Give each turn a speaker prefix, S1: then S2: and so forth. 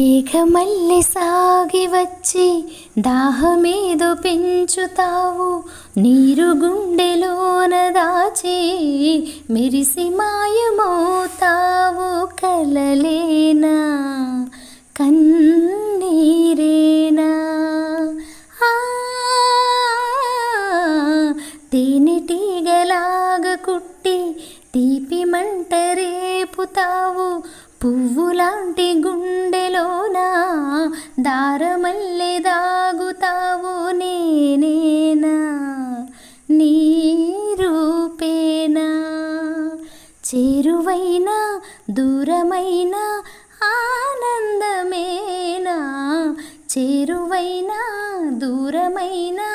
S1: మేఘమల్లె సాగి వచ్చి దాహమేదో పెంచుతావు, నీరు గుండెలోన దాచి మెరిసి మాయమవుతావు. కలలేనా కన్నీరేనా తేనెటీగలాగా కుట్టి తీపి మంట రేపుతావు, పువ్వులాంటి గుండెలోన దారమల్లె దాగుతావు. నేనేనా నీ రూపేనా, చేరువైనా దూరమైనా ఆనందమేనా, చేరువైనా దూరమైనా